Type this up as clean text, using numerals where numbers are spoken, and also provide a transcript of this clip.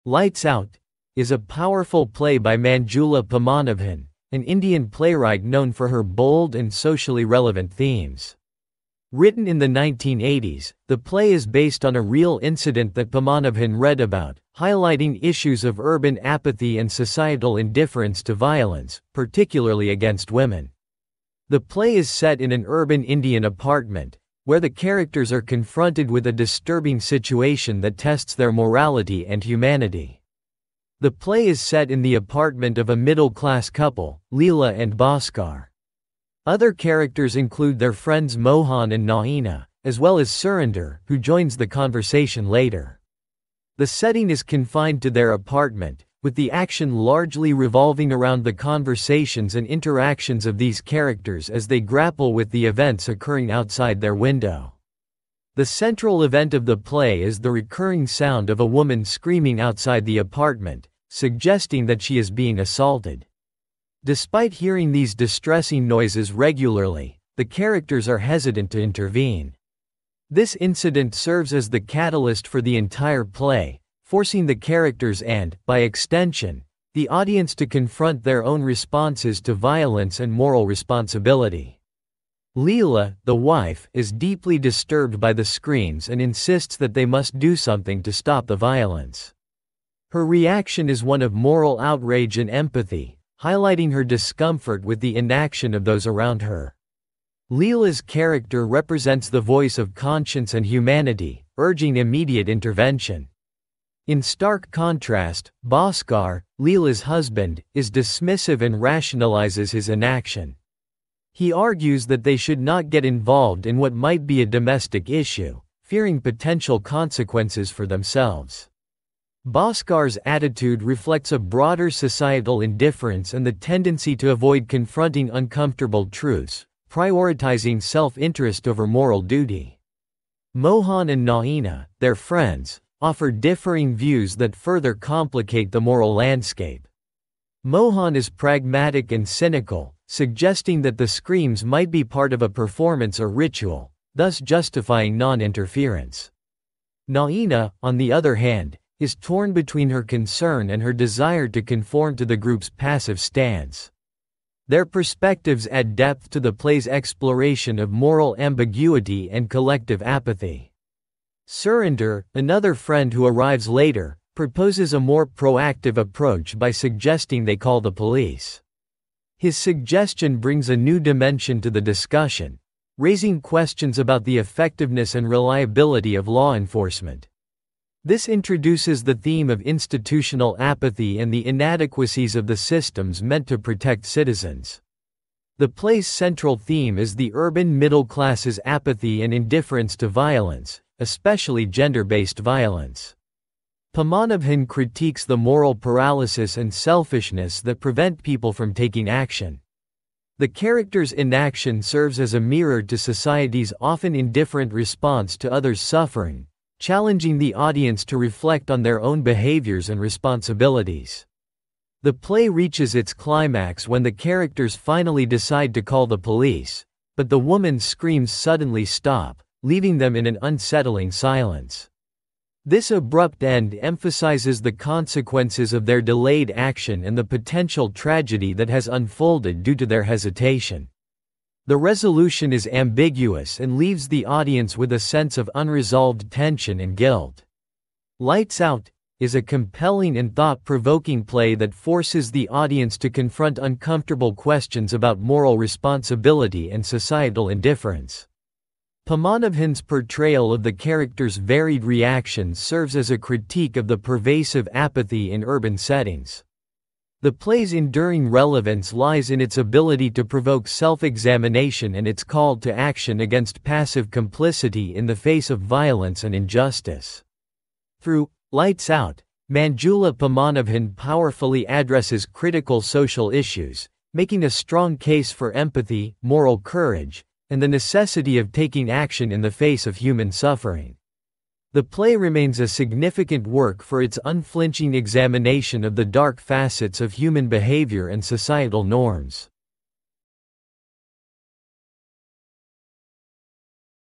Lights Out is a powerful play by Manjula Padmanabhan, an Indian playwright known for her bold and socially relevant themes. Written in the 1980s, the play is based on a real incident that Padmanabhan read about, highlighting issues of urban apathy and societal indifference to violence, particularly against women. The play is set in an urban Indian apartment, where the characters are confronted with a disturbing situation that tests their morality and humanity. The play is set in the apartment of a middle-class couple, Leela and Bhaskar. Other characters include their friends Mohan and Naina, as well as Surinder, who joins the conversation later. The setting is confined to their apartment, with the action largely revolving around the conversations and interactions of these characters as they grapple with the events occurring outside their window. The central event of the play is the recurring sound of a woman screaming outside the apartment, suggesting that she is being assaulted. Despite hearing these distressing noises regularly, the characters are hesitant to intervene. This incident serves as the catalyst for the entire play, forcing the characters and, by extension, the audience to confront their own responses to violence and moral responsibility. Leela, the wife, is deeply disturbed by the screams and insists that they must do something to stop the violence. Her reaction is one of moral outrage and empathy, highlighting her discomfort with the inaction of those around her. Leela's character represents the voice of conscience and humanity, urging immediate intervention. In stark contrast, Bhaskar, Leela's husband, is dismissive and rationalizes his inaction. He argues that they should not get involved in what might be a domestic issue, fearing potential consequences for themselves. Bhaskar's attitude reflects a broader societal indifference and the tendency to avoid confronting uncomfortable truths, prioritizing self-interest over moral duty. Mohan and Naina, their friends, offer differing views that further complicate the moral landscape. Mohan is pragmatic and cynical, suggesting that the screams might be part of a performance or ritual, thus justifying non-interference. Naina, on the other hand, is torn between her concern and her desire to conform to the group's passive stance. Their perspectives add depth to the play's exploration of moral ambiguity and collective apathy. Surinder, another friend who arrives later, proposes a more proactive approach by suggesting they call the police. His suggestion brings a new dimension to the discussion, raising questions about the effectiveness and reliability of law enforcement. This introduces the theme of institutional apathy and the inadequacies of the systems meant to protect citizens. The play's central theme is the urban middle class's apathy and indifference to violence, especially gender-based violence. Padmanabhan critiques the moral paralysis and selfishness that prevent people from taking action. The character's inaction serves as a mirror to society's often indifferent response to others' suffering, challenging the audience to reflect on their own behaviors and responsibilities. The play reaches its climax when the characters finally decide to call the police, but the woman's screams suddenly stop, leaving them in an unsettling silence. This abrupt end emphasizes the consequences of their delayed action and the potential tragedy that has unfolded due to their hesitation. The resolution is ambiguous and leaves the audience with a sense of unresolved tension and guilt. Lights Out is a compelling and thought-provoking play that forces the audience to confront uncomfortable questions about moral responsibility and societal indifference. Padmanabhan's portrayal of the characters' varied reactions serves as a critique of the pervasive apathy in urban settings. The play's enduring relevance lies in its ability to provoke self-examination and its call to action against passive complicity in the face of violence and injustice. Through Lights Out, Manjula Padmanabhan powerfully addresses critical social issues, making a strong case for empathy, moral courage, and the necessity of taking action in the face of human suffering. The play remains a significant work for its unflinching examination of the dark facets of human behavior and societal norms.